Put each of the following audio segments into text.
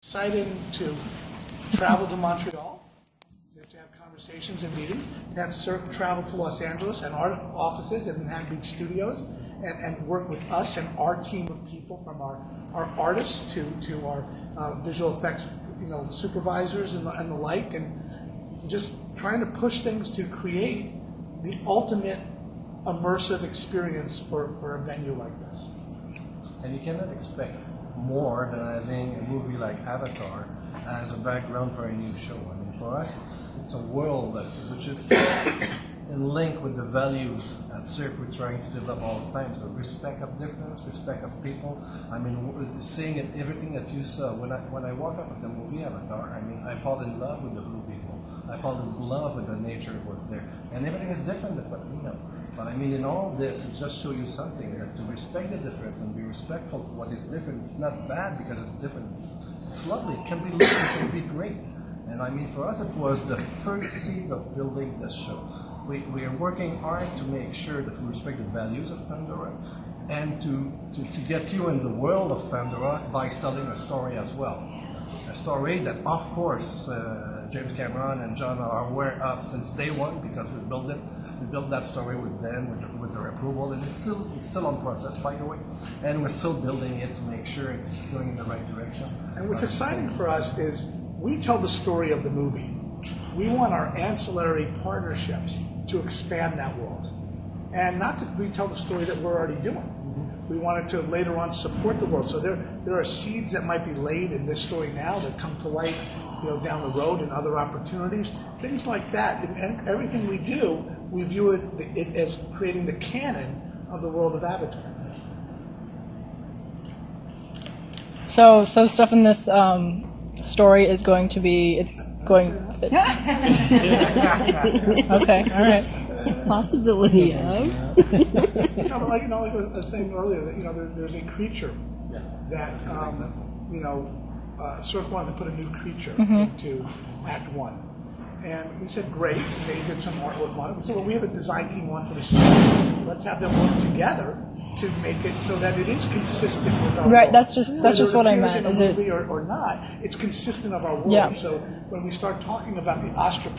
Exciting to travel to Montreal. We have to have conversations and meetings. We have Cirque travel to Los Angeles and our offices in Manhattan Beach Studios and work with us and our team of people, from our artists to our visual effects supervisors and the like, and just trying to push things to create the ultimate immersive experience for a venue like this. And you cannot expect more than having a movie like Avatar as a background for a new show. I mean, for us, it's a world which is in link with the values at Cirque we're trying to develop all the time. So respect of difference, respect of people. I mean, seeing it, everything that you saw when I walk up at the movie Avatar. I mean, I fall in love with the blue people. I fall in love with the nature that was there, and everything is different than what we know. But I mean, in all this, it just shows you something, that to respect the difference and be respectful for what is different. It's not bad because it's different. It's lovely. It can be lovely. It can be great. And I mean, for us, it was the first seed of building this show. We are working hard to make sure that we respect the values of Pandora and to get you in the world of Pandora by telling a story as well. A story that, of course, James Cameron and Jon are aware of since day one, because we built it. We built that story with them, with their approval, and it's still on process, by the way. And we're still building it to make sure it's going in the right direction. And what's exciting for us is we tell the story of the movie. We want our ancillary partnerships to expand that world, and not to retell the story that we're already doing. We wanted to later on support the world. So there are seeds that might be laid in this story now that come to light, down the road, and other opportunities, things like that. And everything we do, we view it as creating the canon of the world of Avatar. So stuff in this story is going to be, okay, all right. Possibility of. But like I was saying earlier, that there's a creature that Cirque wanted to put a new creature into Act 1. And we said, great. They did some artwork on it. We said, well, we have a design team on for the series. Let's have them work together to make it so that it is consistent with our right. world. That's just what I meant. In a movie or not, it's consistent of our world. Yeah. So when we start talking about the ostrich,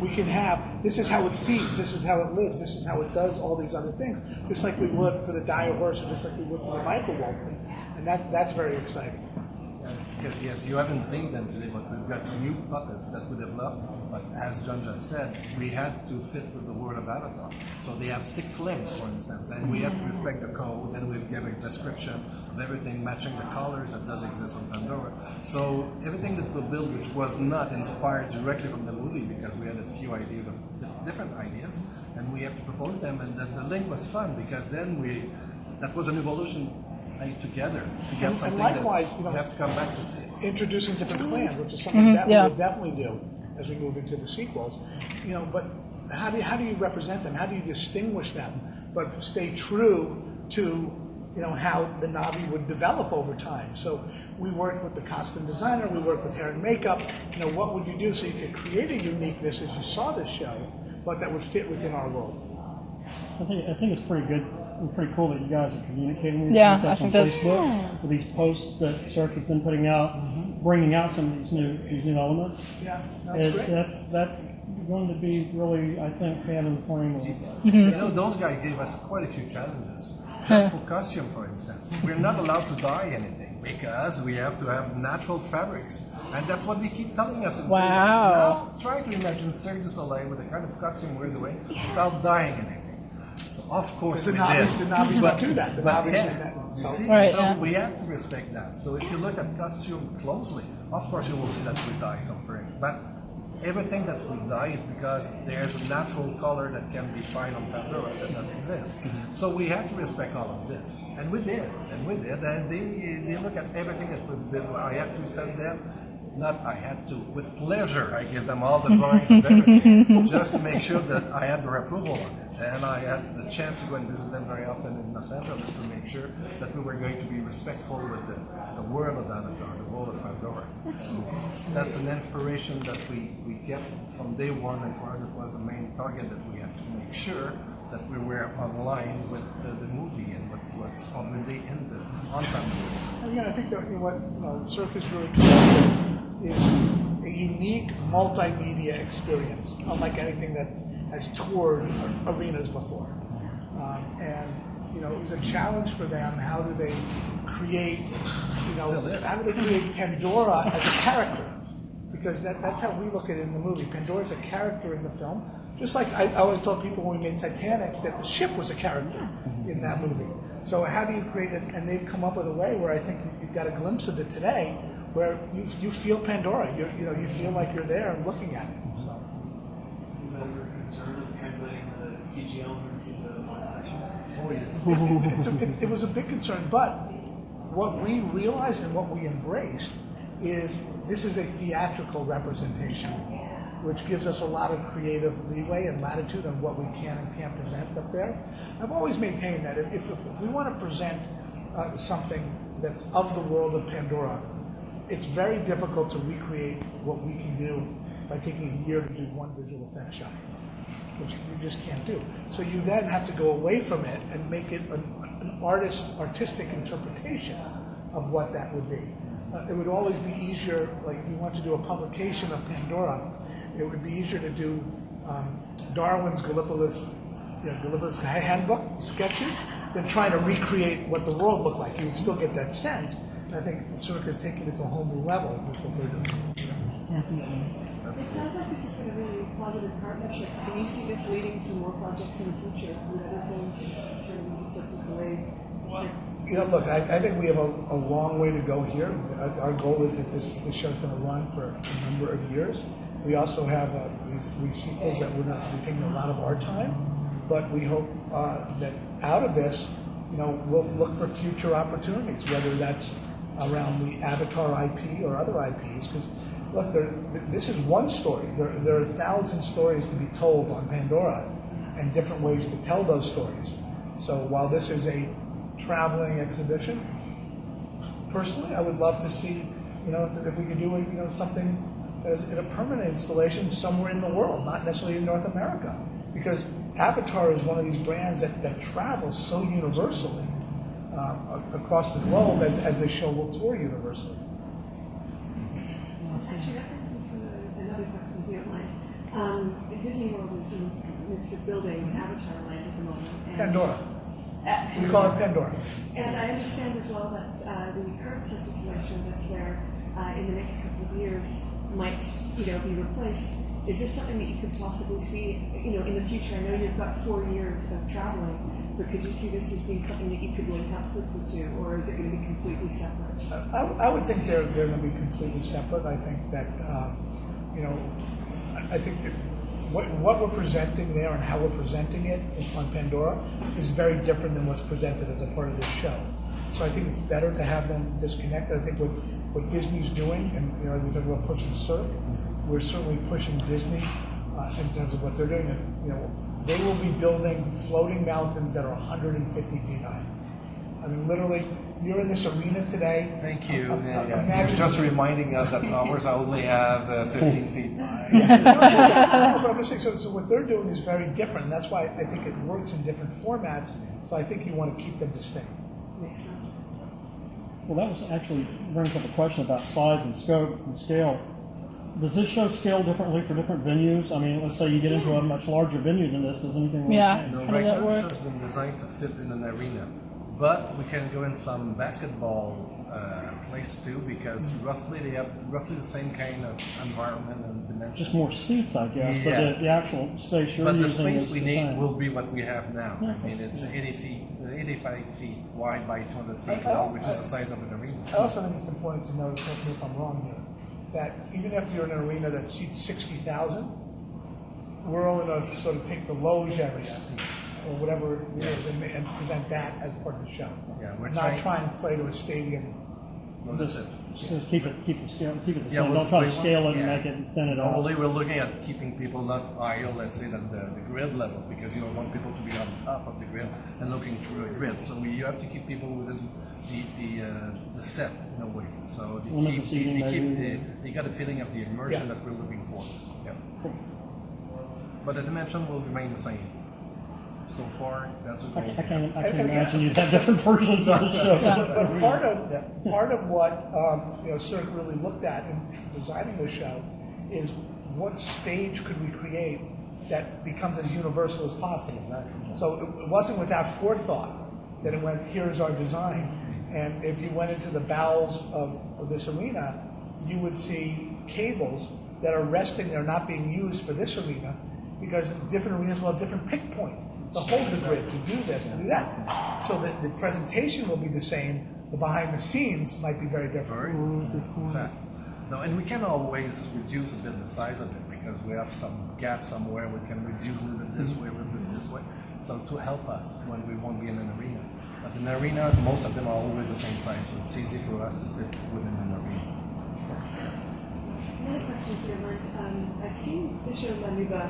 we can have, this is how it feeds, this is how it lives, this is how it does all these other things, just like we would for the dire horse, or just like we would for the Michael wolf. And that's very exciting. Because yes, you haven't seen them today, but we've got new puppets that we developed. But as Jon just said, we had to fit with the world of Avatar. So they have 6 limbs, for instance, and we have to respect the code, and we've given a description of everything matching the colors that does exist on Pandora. So everything that we built, which was not inspired directly from the movie, because we had a few ideas of different ideas, and we have to propose them, and the link was fun, because then that was an evolution together to get something. And likewise, that you have to come back to see. Introducing different clans, which is something that we will definitely do as we move into the sequels. But how do you represent them? How do you distinguish them, but stay true to how the Na'vi would develop over time? So we worked with the costume designer, we worked with hair and makeup. What would you do so you could create a uniqueness as you saw this show, but that would fit within our world? I think it's pretty good and pretty cool that you guys are communicating these Yeah, concepts I on think that's Facebook with these posts that Cirque has been putting out, bringing out some of these new elements. Yeah, that's great. That's going to be really, I think, fan in the flame a little bit. Those guys gave us quite a few challenges. Just for costume, for instance, we're not allowed to dye anything because we have to have natural fabrics, and that's what they keep telling us. Wow. Now try to imagine Cirque du Soleil with the kind of costume we're doing without dyeing anything. So of course the Na'vis don't do that. The Na'vis is that. So we have to respect that. So if you look at costume closely, of course you will see that we dye something. But everything that we dye is because there's a natural color that can be found on Pandora that doesn't exist. So we have to respect all of this. And we did. And they look at everything that we've been. I had to send them. Not I had to, with pleasure, I give them all the drawings and everything, just to make sure that I had their approval on it. And I had the chance to go and visit them very often in Los Angeles to make sure that we were going to be respectful with the world of Avatar, the world of Pandora. That's an inspiration that we get from day one, and for us it was the main target that we had to make sure that we were online with the movie and with what's already in the on-time movie. And again, I think that what Cirque is really come up with is a unique multimedia experience, unlike anything that has toured arenas before. And it was a challenge for them. How do they create, how do they create Pandora as a character? Because that's how we look at it in the movie. Pandora's a character in the film. Just like I always told people when we made Titanic that the ship was a character in that movie. So how do you create it? And they've come up with a way where I think you've got a glimpse of it today, where you feel Pandora. You feel like you're there and looking at it. So. Is that your concern of translating the CG elements into live action? Oh yes. It was a big concern, but what we realized and what we embraced is this is a theatrical representation, which gives us a lot of creative leeway and latitude on what we can and can't present up there. I've always maintained that if we want to present something that's of the world of Pandora, it's very difficult to recreate what we can do by taking a year to do one visual effect shot, which you just can't do. So you then have to go away from it and make it an artistic interpretation of what that would be. It would always be easier, like if you want to do a publication of Pandora, it would be easier to do Darwin's Gallipolis handbook sketches than trying to recreate what the world looked like. You would still get that sense. And I think Cirque is taking it to a whole new level with what they're doing. It sounds like this has been a really positive partnership. Can you see this leading to more projects in the future with other things turning into Cirque du Soleil? Look, I think we have a long way to go here. Our goal is that this show's going to run for a number of years. We also have these 3 sequels that we're not going to be taking a lot of our time, but we hope that out of this, we'll look for future opportunities, whether that's around the Avatar IP or other IPs. Because look, this is one story. There are 1,000 stories to be told on Pandora, and different ways to tell those stories. So while this is a traveling exhibition, personally, I would love to see, if we could do something as a permanent installation somewhere in the world, not necessarily in North America, because Avatar is one of these brands that travels so universally across the globe as the show will tour universally. Actually, that brings me to another question, if you don't mind. Disney World is in the midst of building Avatar Land at the moment. And Pandora. We call it Pandora. And I understand as well that the current Cirque du Soleil show that's there in the next couple of years might, be replaced. Is this something that you could possibly see, in the future? I know you've got 4 years of traveling, but could you see this as being something that you could link up quickly to, or is it going to be completely separate? I would think they're going to be completely separate. I think that, I think that what we're presenting there and how we're presenting it on Pandora is very different than what's presented as a part of this show. So I think it's better to have them disconnected. I think what Disney's doing, and we talk about pushing Cirque, we're certainly pushing Disney in terms of what they're doing. And, they will be building floating mountains that are 150 feet high. I mean, literally, you're in this arena today. Thank you. Imagine Just reminding us that ours only have 15 feet high. But I'm just saying, so what they're doing is very different. And that's why I think it works in different formats. So I think you want to keep them distinct. Makes sense. Well, that was actually brings up a question about size and scope and scale. Does this show scale differently for different venues? I mean, let's say you get into a much larger venue than this. Does anything change? No, How does right that now work? the show's been designed to fit in an arena, but we can go in some basketball place too, because roughly they have roughly the same kind of environment and dimension. Just more seats, I guess, Yeah. but the actual space you're But the using space is we the need same. will be what we have now. I mean, it's 85 feet wide by 200 feet long, which is the size of an arena. I also think it's important to note, correct me if I'm wrong here, that even if you're in an arena that seats 60,000, we're only going to sort of take the loge area or whatever it is and present that as part of the show. Yeah, we're not trying to play to a stadium. No, that's it. Just keep the scale, keep it the Yeah, same. well, Don't try to we scale it want- and yeah. make it thin it out. Normally, we're looking at keeping people not aisle, let's say, at the grid level, because you don't want people to be on top of the grid and looking through a grid. So you have to keep people within the set in a way. So Limit the seating, they got a feeling of the immersion that we're looking for. Yeah. But the dimension will remain the same. So far, that's a I goal. can't imagine you'd have different versions of the show. But part of what Cirque really looked at in designing the show is what stage could we create that becomes as universal as possible. Exactly. So it wasn't without forethought that it went, here's our design. And if you went into the bowels of this arena, you would see cables that are resting there, not being used for this arena, because different arenas will have different pick points to hold the grid, to do this, to do that. So that the presentation will be the same, the behind the scenes might be very different. In fact, no, and we can always reduce a bit the size of it because we have some gap somewhere. We can reduce a little bit this way, a little bit this way. So to help us when we won't be in an arena. But in an arena, most of them are always the same size, so it's easy for us to fit within an arena. Another question if you don't mind. I've seen the show Manuba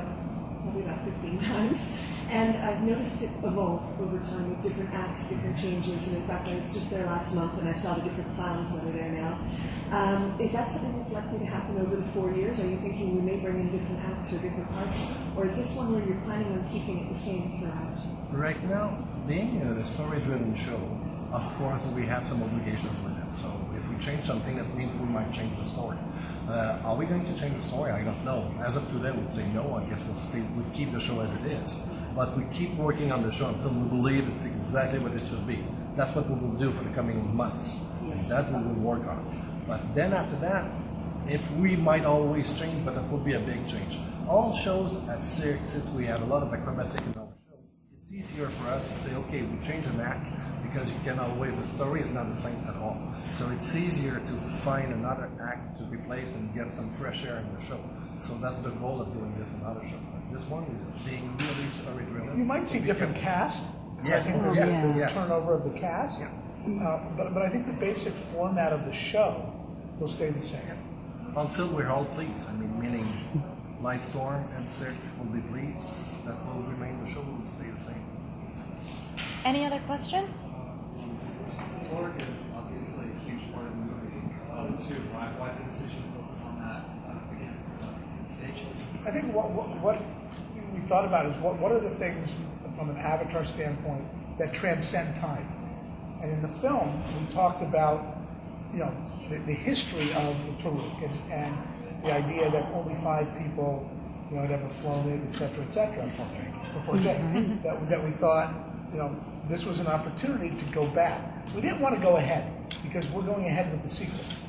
probably about 15 times, and I've noticed it evolve over time with different acts, different changes, and in fact I was just there last month and I saw the different clowns that are there now. Is that something that's likely to happen over the 4 years? Are you thinking we may bring in different acts or different parts? Or is this one where you're planning on keeping it the same throughout? Right now, being a story-driven show, of course we have some obligations with it. So if we change something, that means we might change the story. Are we going to change the story? I don't know. As of today, we'd say no. I guess we'll keep the show as it is. But we keep working on the show until we believe it's exactly what it should be. That's what we will do for the coming months. And that we will work on. But then after that, if we might always change, but it will be a big change. All shows at Cirque, since we have a lot of acrobatic in our shows, it's easier for us to say, okay, we change an act because you can always, the story is not the same at all. So it's easier to find another act to replace and get some fresh air in the show. So that's the goal of doing this in other shows. But this one is being really story-driven. You might see different cast. Yeah. I think there's a Yes. turnover of the cast. But I think the basic format of the show will stay the same. Until we're all pleased. I mean, meaning Lightstorm and Cirque will be pleased. That will remain, the show will stay the same. Any other questions? Toruk is obviously a huge part of the movie, too. Why the decision to focus on that again on stage? I think what we thought about is what are the things from an Avatar standpoint that transcend time. And in the film, we talked about the history of the Toruk and the idea that only 5 people had ever flown it, et cetera, before Jay. That we thought this was an opportunity to go back. We didn't want to go ahead because we're going ahead with the sequels.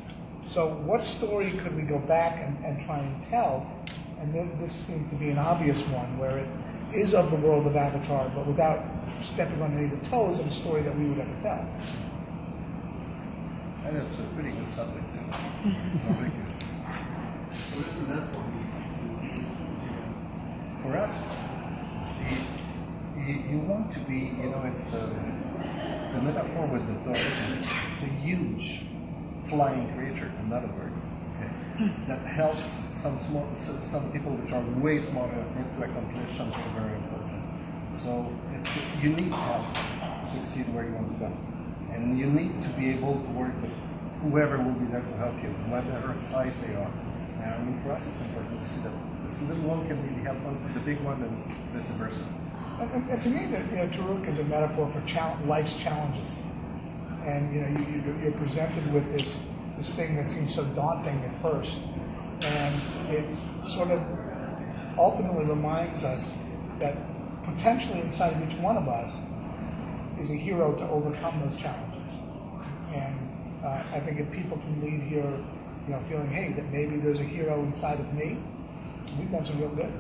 So what story could we go back and try and tell? And this seemed to be an obvious one where it is of the world of Avatar, but without stepping on any of the toes of a story that we would ever tell. And it's a pretty good subject. What does the metaphor mean to you guys? For us, you want to be, it's the metaphor with the Toruk. It's a huge flying creature, another word, okay, that helps some people which are way smaller than to accomplish something very important. So you need help to succeed where you want to go. And you need to be able to work with whoever will be there to help you, whatever size they are. And for us, it's important to see that this little one can really help the big one and vice versa. And to me, Toruk is a metaphor for life's challenges. And you're presented with this thing that seems so daunting at first, and it sort of ultimately reminds us that potentially inside of each one of us is a hero to overcome those challenges. And I think if people can leave here, feeling, hey, that maybe there's a hero inside of me, we've done some real good.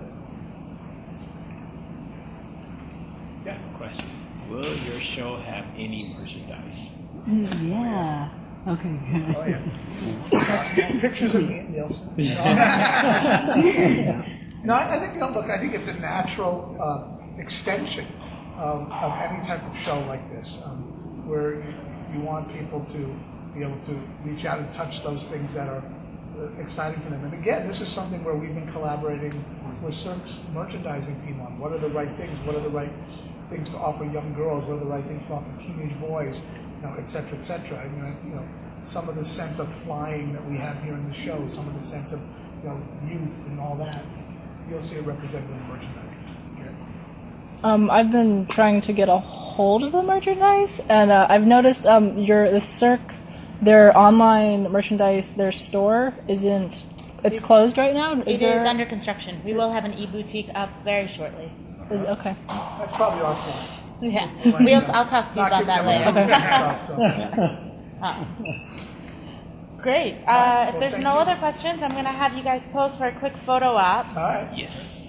Yeah. Question. Will your show have any merchandise? Yeah. Okay, good. Oh, yeah. Pictures of me and Neilson. No, I think I think it's a natural extension of any type of show like this, where you want people to be able to reach out and touch those things that are exciting for them. And again, this is something where we've been collaborating with Cirque's merchandising team on what are the right things, what are the right things to offer young girls, what are the right things to offer teenage boys, et cetera, et cetera. I mean, some of the sense of flying that we have here in the show, some of the sense of youth and all that, you'll see it represented in the merchandising. I've been trying to get a hold of the merchandise, and I've noticed the Cirque, their online merchandise, their store it's closed right now. It is under construction. We will have an e-boutique up very shortly. Okay. That's probably our fault. Yeah, Like, I'll talk to you not about giving that them later. stuff, so. Great. If there's thank no you. other questions, I'm going to have you guys pose for a quick photo op. All right. Yes.